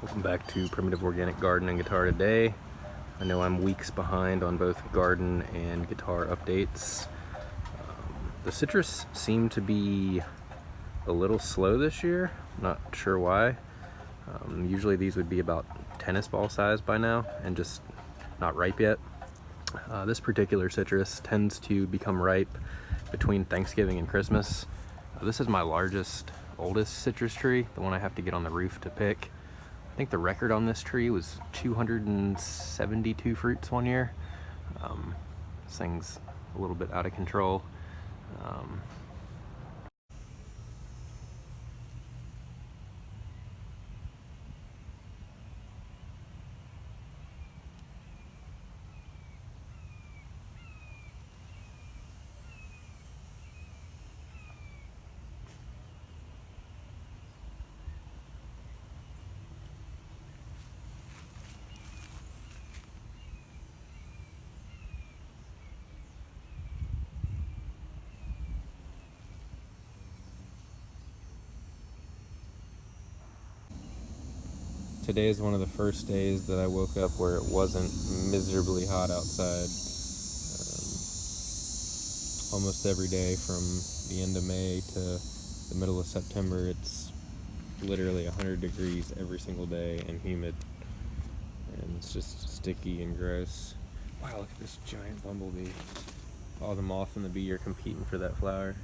Welcome back to Primitive Organic Garden and Guitar today. I know I'm weeks behind on both garden and guitar updates. The citrus seem to be a little slow this year, not sure why. Usually these would be about tennis ball size by now and just not ripe yet. This particular citrus tends to become ripe between Thanksgiving and Christmas. This is my largest, oldest citrus tree, the one I have to get on the roof to pick. I think the record on this tree was 272 fruits one year. This thing's a little bit out of control. Today is one of the first days that I woke up where it wasn't miserably hot outside. Almost every day from the end of May to the middle of September, it's literally 100 degrees every single day and humid. And it's just sticky and gross. Wow, look at this giant bumblebee. All the moth and the bee are competing for that flower.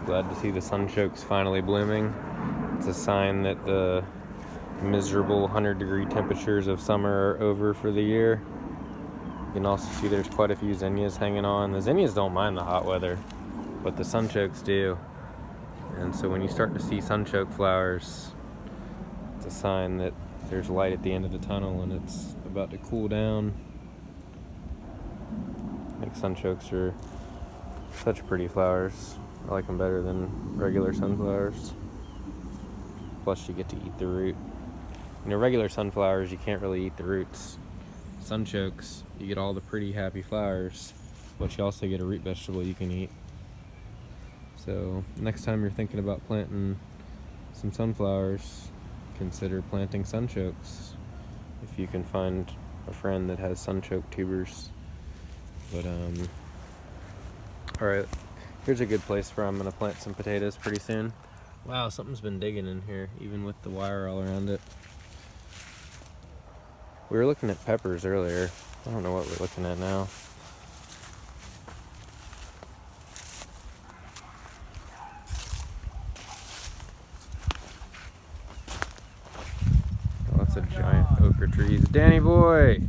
Glad to see the sunchokes finally blooming. It's a sign that the miserable 100-degree temperatures of summer are over for the year. You can also see there's quite a few zinnias hanging on. The zinnias don't mind the hot weather, but the sunchokes do. And so when you start to see sunchoke flowers, it's a sign that there's light at the end of the tunnel and it's about to cool down. I think sunchokes are such pretty flowers. I like them better than regular sunflowers. Plus you get to eat the root. You know, regular sunflowers, you can't really eat the roots. Sunchokes, you get all the pretty happy flowers, but you also get a root vegetable you can eat. So next time you're thinking about planting some sunflowers, consider planting sunchokes if you can find a friend that has sunchoke tubers. But alright, here's a good place where I'm gonna plant some potatoes pretty soon. Wow, something's been digging in here, even with the wire all around it. We were looking at peppers earlier. I don't know what we're looking at now. Lots of giant okra trees. Danny boy!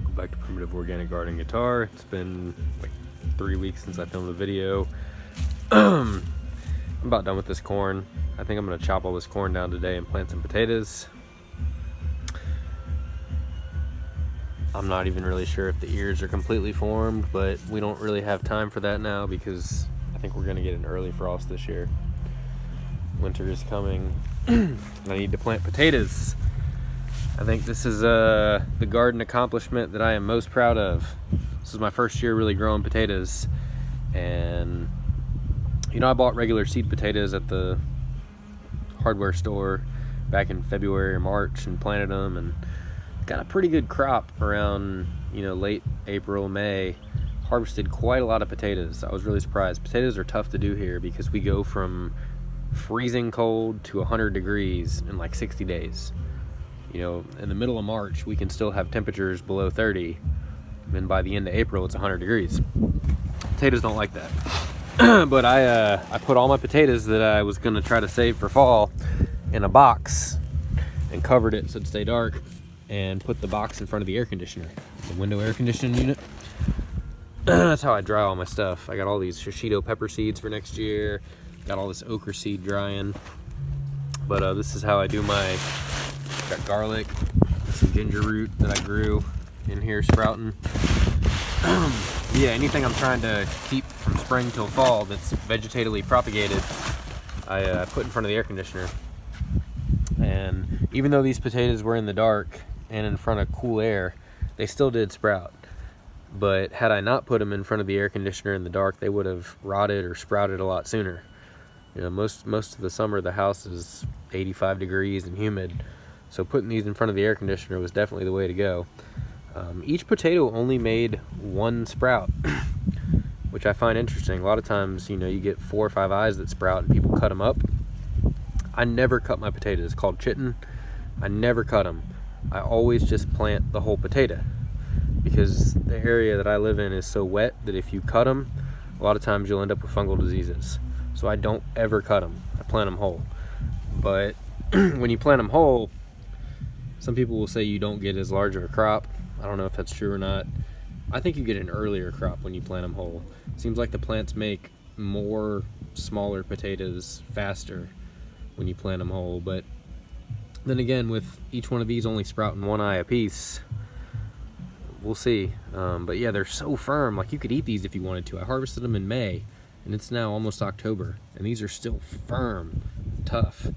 Go back to Primitive Organic Garden Guitar. It's been like 3 weeks since I filmed a video. I'm about done with this corn. I think I'm gonna chop all this corn down today and plant some potatoes. I'm not even really sure if the ears are completely formed, but we don't really have time for that now because I think we're gonna get an early frost this year. Winter is coming. I need to plant potatoes. I think this is the garden accomplishment that I am most proud of. This is my first year really growing potatoes, and you know, I bought regular seed potatoes at the hardware store back in February or March and planted them and got a pretty good crop around, you know, late April, May. Harvested quite a lot of potatoes. I was really surprised. Potatoes are tough to do here because we go from freezing cold to 100 degrees in like 60 days. You know, in the middle of March, we can still have temperatures below 30. And by the end of April, it's 100 degrees. Potatoes don't like that. But I put all my potatoes that I was gonna try to save for fall in a box and covered it so it'd stay dark, and put the box in front of the air conditioner, the window air conditioning unit. That's how I dry all my stuff. I got all these shishito pepper seeds for next year. Got all this okra seed drying. But this is how I do my, got garlic, some ginger root that I grew in here sprouting. Yeah, anything I'm trying to keep from spring till fall that's vegetatively propagated, I put in front of the air conditioner. And even though these potatoes were in the dark and in front of cool air, they still did sprout. But had I not put them in front of the air conditioner in the dark, they would have rotted or sprouted a lot sooner. You know, most of the summer the house is 85 degrees and humid, so putting these in front of the air conditioner was definitely the way to go. Each potato only made one sprout, which I find interesting. A lot of times, you know, you get 4 or 5 eyes that sprout and people cut them up. I never cut my potatoes. It's called chitting. I never cut them. I always just plant the whole potato, because the area that I live in is so wet that if you cut them, a lot of times you'll end up with fungal diseases. So I don't ever cut them. I plant them whole. But when you plant them whole, some people will say you don't get as large of a crop. I don't know if that's true or not. I think you get an earlier crop when you plant them whole. It seems like the plants make more smaller potatoes faster when you plant them whole. But then again, with each one of these only sprouting 1 eye apiece, we'll see. But yeah, they're so firm. Like, you could eat these if you wanted to. I harvested them in May, and it's now almost October, and these are still firm, tough,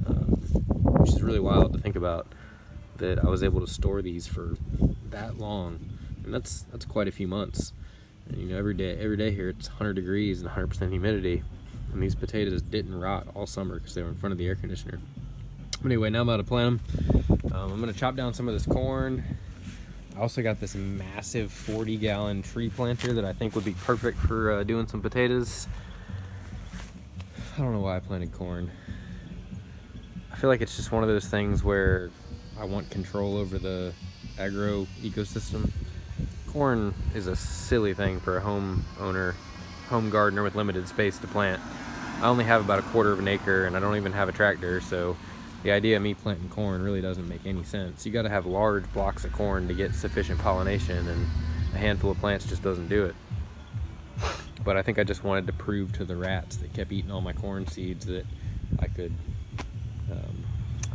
which is really wild to think about, that I was able to store these for that long. And that's quite a few months. And, you know, every day here it's 100 degrees and 100% humidity, and these potatoes didn't rot all summer because they were in front of the air conditioner. But anyway, now I'm about to plant them. I'm gonna chop down some of this corn. I also got this massive 40-gallon tree planter that I think would be perfect for doing some potatoes. I don't know why I planted corn. I feel like it's just one of those things where I want control over the agro ecosystem. Corn is a silly thing for a home gardener with limited space to plant. I only have about 1/4 of an acre, and I don't even have a tractor, so the idea of me planting corn really doesn't make any sense. You gotta have large blocks of corn to get sufficient pollination, and a handful of plants just doesn't do it. But I think I just wanted to prove to the rats that kept eating all my corn seeds that I could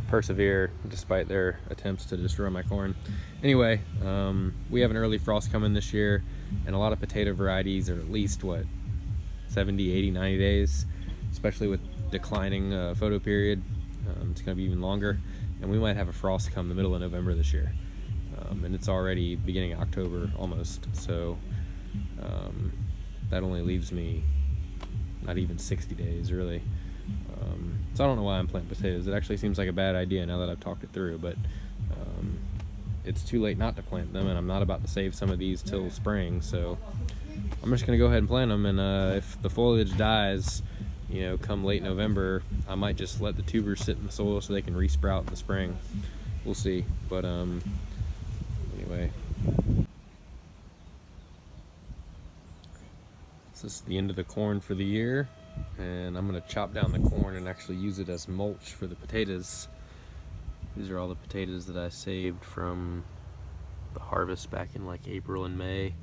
persevere despite their attempts to destroy my corn. Anyway, we have an early frost coming this year, and a lot of potato varieties are at least, 70, 80, 90 days, especially with declining photo period. It's going to be even longer, and we might have a frost come the middle of November this year, and it's already beginning of October almost, so that only leaves me not even 60 days really. So I don't know why I'm planting potatoes. It actually seems like a bad idea now that I've talked it through, but it's too late not to plant them, and I'm not about to save some of these till spring, so I'm just going to go ahead and plant them, and if the foliage dies, you know, come late November, I might just let the tubers sit in the soil so they can re-sprout in the spring. We'll see. But anyway, this is the end of the corn for the year, and I'm going to chop down the corn and actually use it as mulch for the potatoes. These are all the potatoes that I saved from the harvest back in like April and May.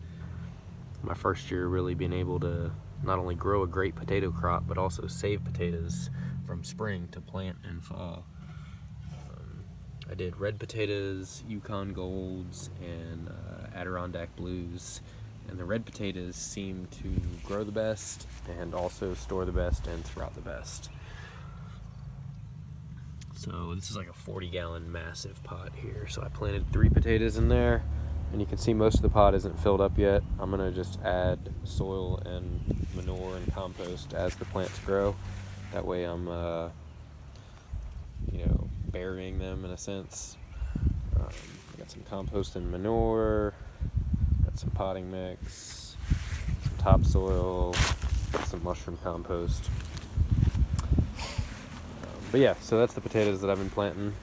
My first year really being able to not only grow a great potato crop, but also save potatoes from spring to plant in fall. I did red potatoes, Yukon Golds, and Adirondack Blues. And the red potatoes seem to grow the best, and also store the best, and sprout the best. So this is like a 40-gallon massive pot here. So I planted 3 potatoes in there, And you can see most of the pot isn't filled up yet. I'm gonna just add soil and manure and compost as the plants grow. That way I'm, burying them in a sense. Got some compost and manure, got some potting mix, some topsoil, some mushroom compost. But yeah, so that's the potatoes that I've been planting.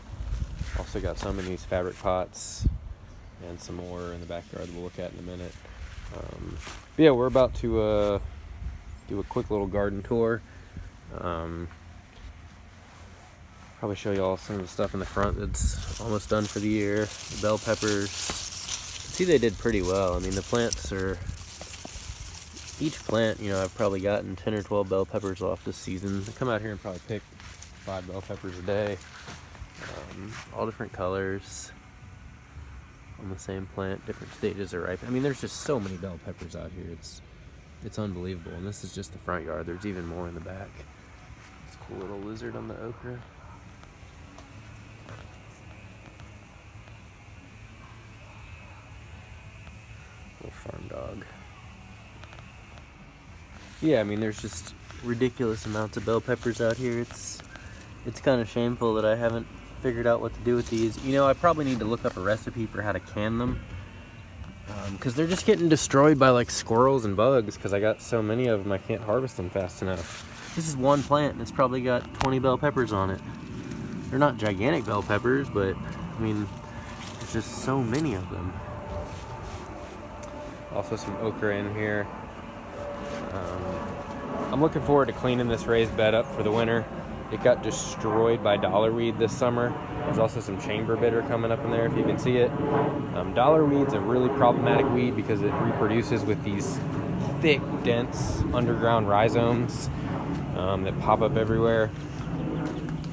Also got some in these fabric pots and some more in the backyard we'll look at in a minute. But yeah, we're about to do a quick little garden tour. Probably show you all some of the stuff in the front that's almost done for the year. The bell peppers. See, they did pretty well. I mean, the plants are... Each plant, I've probably gotten 10 or 12 bell peppers off this season. I come out here and probably pick 5 bell peppers a day. All different colors on the same plant, different stages of ripe. I mean, there's just so many bell peppers out here. It's unbelievable. And this is just the front yard. There's even more in the back. This cool little lizard on the okra. Little farm dog. Yeah, I mean, there's just ridiculous amounts of bell peppers out here. It's kind of shameful that I haven't figured out what to do with these. I probably need to look up a recipe for how to can them, because they're just getting destroyed by like squirrels and bugs because I got so many of them I can't harvest them fast enough. This is one plant and it's probably got 20 bell peppers on it. They're not gigantic bell peppers, but I mean, there's just so many of them. Also some okra in here. I'm looking forward to cleaning this raised bed up for the winter. It got destroyed by dollarweed this summer. There's also some chamber bitter coming up in there if you can see it. Dollarweed's a really problematic weed because it reproduces with these thick, dense underground rhizomes that pop up everywhere.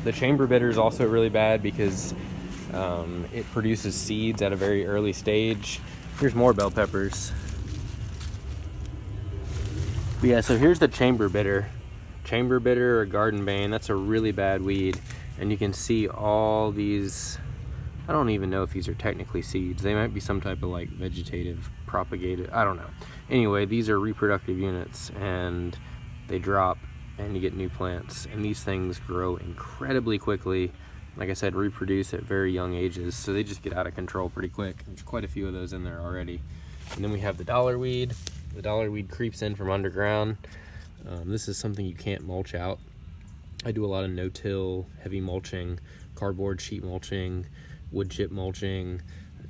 The chamber bitter is also really bad because it produces seeds at a very early stage. Here's more bell peppers. But yeah, so here's the chamber bitter. Chamber bitter or garden bane, that's a really bad weed. And you can see all these, I don't even know if these are technically seeds. They might be some type of like vegetative propagated, I don't know. Anyway, these are reproductive units and they drop and you get new plants. And these things grow incredibly quickly. Like I said, reproduce at very young ages. So they just get out of control pretty quick. There's quite a few of those in there already. And then we have the dollarweed. The dollarweed creeps in from underground. This is something you can't mulch out. I do a lot of no-till, heavy mulching, cardboard sheet mulching, wood chip mulching,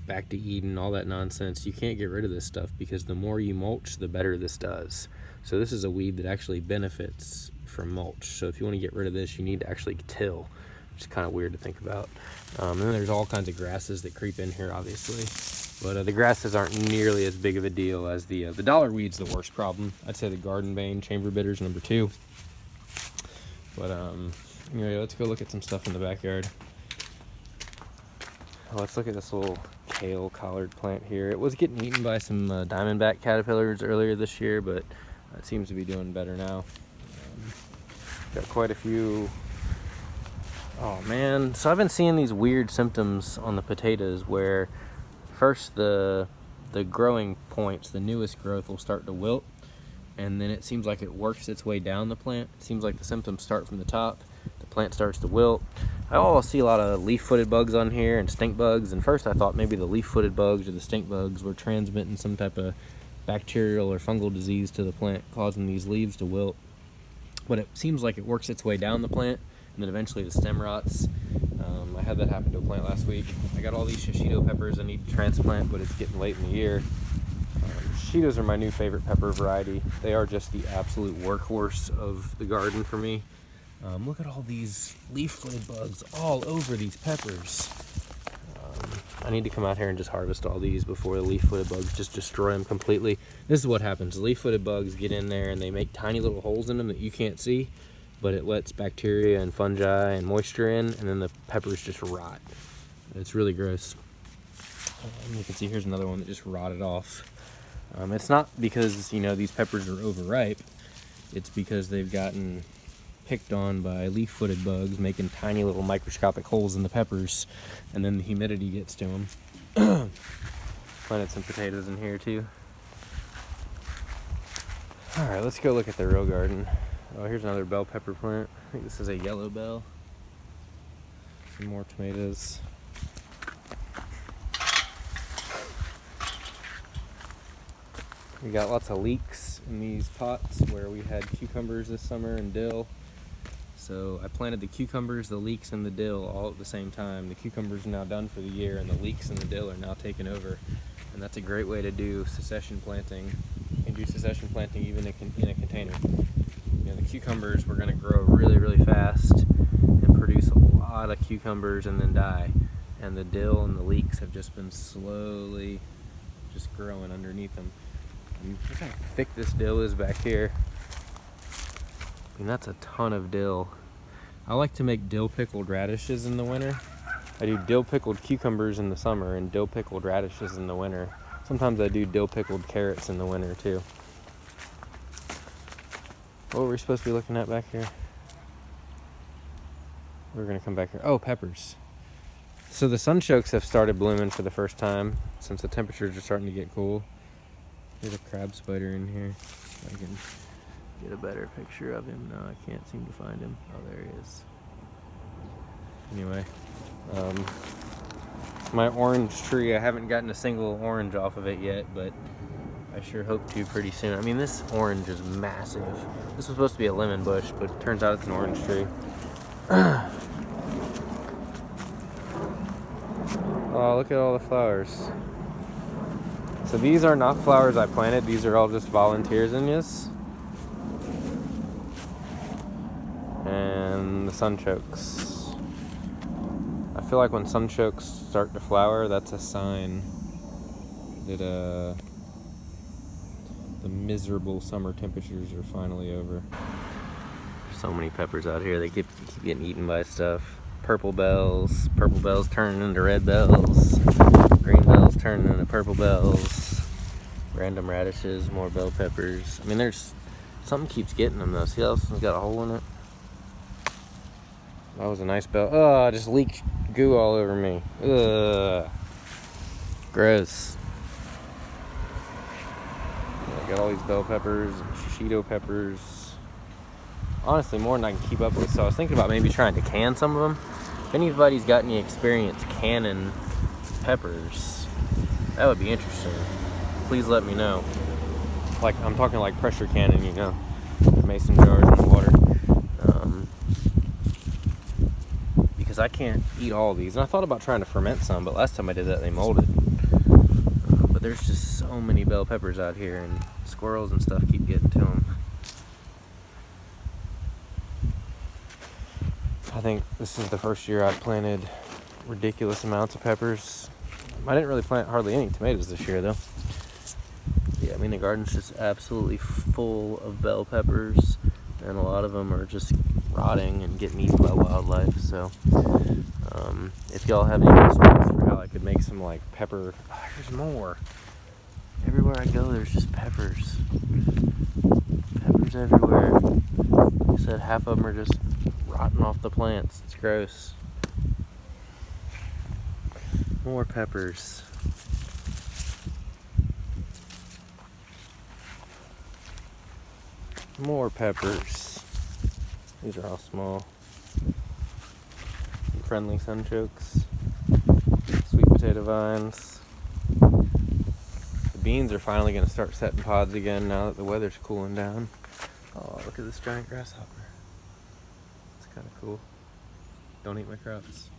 back to Eden, all that nonsense. You can't get rid of this stuff because the more you mulch, the better this does. So this is a weed that actually benefits from mulch. So if you want to get rid of this, you need to actually till, which is kind of weird to think about. And then there's all kinds of grasses that creep in here, obviously. But the grasses aren't nearly as big of a deal as the dollarweed's the worst problem. I'd say the garden bane, chamber bitter's number 2. But anyway, let's go look at some stuff in the backyard. Let's look at this little kale collard plant here. It was getting eaten by some diamondback caterpillars earlier this year, but it seems to be doing better now. Got quite a few. Oh man, so I've been seeing these weird symptoms on the potatoes where first the growing points, the newest growth will start to wilt, and then it seems like it works its way down the plant. It seems like the symptoms start from the top, the plant starts to wilt. I also see a lot of leaf-footed bugs on here and stink bugs, and first I thought maybe the leaf-footed bugs or the stink bugs were transmitting some type of bacterial or fungal disease to the plant, causing these leaves to wilt. But it seems like it works its way down the plant, and then eventually the stem rots. I had that happen to a plant last week. I got all these shishito peppers I need to transplant, but it's getting late in the year. Shishitos are my new favorite pepper variety. They are just the absolute workhorse of the garden for me. Look at all these leaf-footed bugs all over these peppers. I need to come out here and just harvest all these before the leaf-footed bugs just destroy them completely. This is what happens. Leaf-footed bugs get in there and they make tiny little holes in them that you can't see, but it lets bacteria and fungi and moisture in, and then the peppers just rot. It's really gross. You can see here's another one that just rotted off. It's not because, these peppers are overripe. It's because they've gotten picked on by leaf-footed bugs, making tiny little microscopic holes in the peppers, and then the humidity gets to them. Planted some potatoes in here too. Alright, let's go look at the real garden. Oh, here's another bell pepper plant. I think this is a yellow bell. Some more tomatoes. We got lots of leeks in these pots where we had cucumbers this summer and dill. So I planted the cucumbers, the leeks, and the dill all at the same time. The cucumbers are now done for the year, and the leeks and the dill are now taken over. And that's a great way to do succession planting. You can do succession planting even in a container. You know, the cucumbers were going to grow really, really fast and produce a lot of cucumbers and then die. And the dill and the leeks have just been slowly just growing underneath them. And look how thick this dill is back here. And that's a ton of dill. I like to make dill pickled radishes in the winter. I do dill pickled cucumbers in the summer and dill pickled radishes in the winter. Sometimes I do dill pickled carrots in the winter too. What were we supposed to be looking at back here? We're gonna come back here. Oh, peppers. So the sunchokes have started blooming for the first time since the temperatures are starting to get cool. There's a crab spider in here. I can get a better picture of him. No, I can't seem to find him. Oh, there he is. Anyway, my orange tree, I haven't gotten a single orange off of it yet, but I sure hope to pretty soon. I mean, this orange is massive. This was supposed to be a lemon bush, but it turns out it's an orange tree. Oh, look at all the flowers. So these are not flowers I planted. These are all just volunteer zinnias. And the sunchokes. I feel like when sunchokes start to flower, that's a sign that the miserable summer temperatures are finally over. So many peppers out here. They keep getting eaten by stuff. Purple bells turning into red bells. Green bells turning into purple bells. Random radishes, more bell peppers. I mean, there's something keeps getting them though. See how this one's got a hole in it? That was a nice bell. Oh, I just leaked goo all over me. Ugh. Gross. I got all these bell peppers and shishito peppers. Honestly, more than I can keep up with. So I was thinking about maybe trying to can some of them. If anybody's got any experience canning peppers, that would be interesting. Please let me know. Like, I'm talking like pressure canning, you know, mason jars in the water. Because I can't eat all of these. And I thought about trying to ferment some, but last time I did that, they molded. But there's just so many bell peppers out here, and squirrels and stuff keep getting to them. I think this is the first year I've planted ridiculous amounts of peppers. I didn't really plant hardly any tomatoes this year, though. Yeah, I mean, the garden's just absolutely full of bell peppers, and a lot of them are just rotting and getting eaten by wildlife. So if y'all have any recipes for how I could make some like pepper, there's more. Everywhere I go, there's just peppers. Peppers everywhere. Like I said, half of them are just rotting off the plants. It's gross. More peppers. More peppers. These are all small. Friendly sunchokes. Sweet potato vines. The beans are finally going to start setting pods again now that the weather's cooling down. Oh, look at this giant grasshopper. It's kind of cool. Don't eat my crops.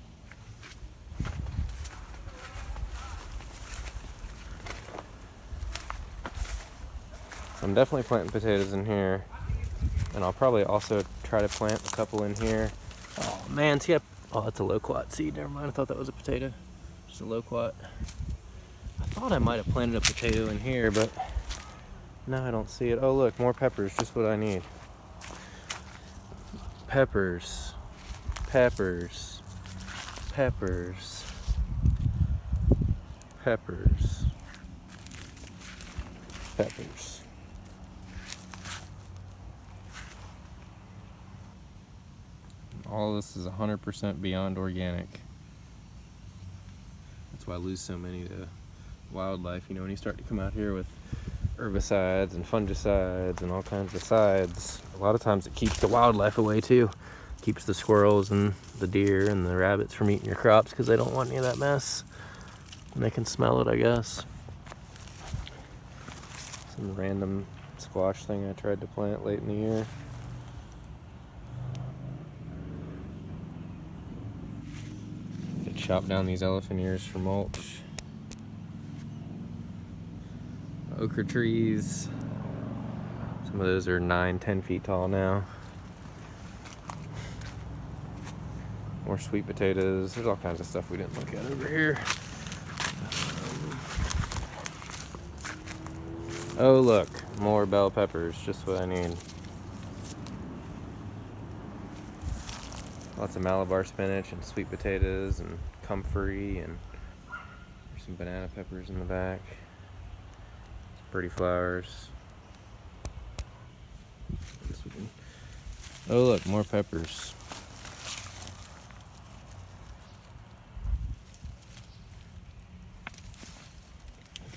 So I'm definitely planting potatoes in here. And I'll probably also try to plant a couple in here. Oh man, see, oh, that's a loquat seed. Never mind, I thought that was a potato. Just a loquat. I thought I might have planted a potato in here, but no, I don't see it. Oh look, more peppers, just what I need. Peppers. Peppers. Peppers. Peppers. Peppers. All of this is 100% beyond organic. That's why I lose so many to wildlife. You know, when you start to come out here with herbicides and fungicides and all kinds of sides, a lot of times it keeps the wildlife away too. Keeps the squirrels and the deer and the rabbits from eating your crops because they don't want any of that mess. And they can smell it, I guess. Some random squash thing I tried to plant late in the year. Could chop down these elephant ears for mulch. Ochre trees. Some of those are 9-10 feet tall now. More sweet potatoes. There's all kinds of stuff we didn't look at over here. Oh look, more bell peppers, just what I need. Lots of Malabar spinach and sweet potatoes and comfrey, and there's some banana peppers in the back. Pretty flowers. Oh look, more peppers.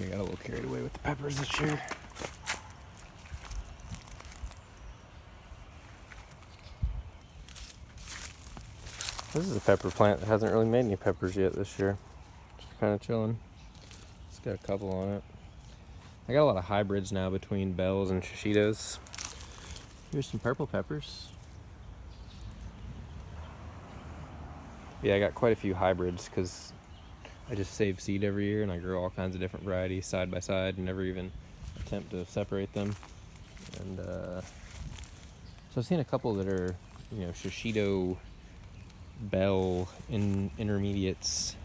I got a little carried away with the peppers this year. This is a pepper plant that hasn't really made any peppers yet this year. Just kind of chilling. It's got a couple on it. I got a lot of hybrids now between bells and shishitos. Here's some purple peppers. Yeah, I got quite a few hybrids because I just save seed every year and I grow all kinds of different varieties side by side and never even attempt to separate them. And so I've seen a couple that are, you know, shishito bell intermediates,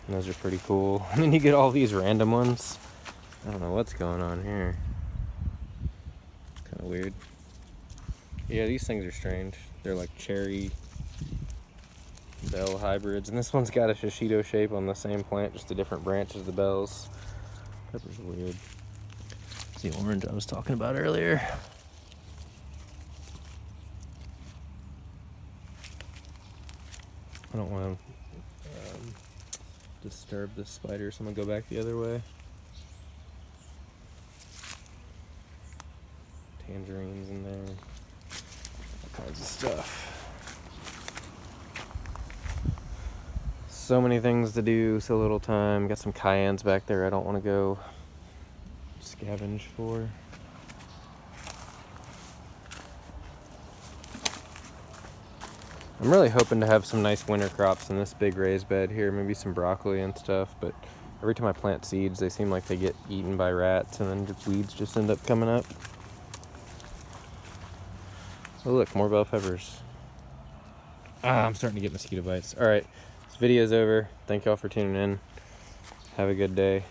and those are pretty cool. And then you get all these random ones. I don't know what's going on here. Kind of weird. Yeah, these things are strange. They're like cherry bell hybrids, and this one's got a shishito shape on the same plant, just a different branch of the bells. Pepper's weird. It's the orange I was talking about earlier. I don't want to disturb the spider, so I'm gonna go back the other way. Tangerines in there, all kinds of stuff. So many things to do, so little time. Got some cayennes back there I don't want to go scavenge for. I'm really hoping to have some nice winter crops in this big raised bed here, maybe some broccoli and stuff, but every time I plant seeds, they seem like they get eaten by rats and then the weeds just end up coming up. Oh look, more bell peppers. I'm starting to get mosquito bites. Alright, this video's over. Thank y'all for tuning in. Have a good day.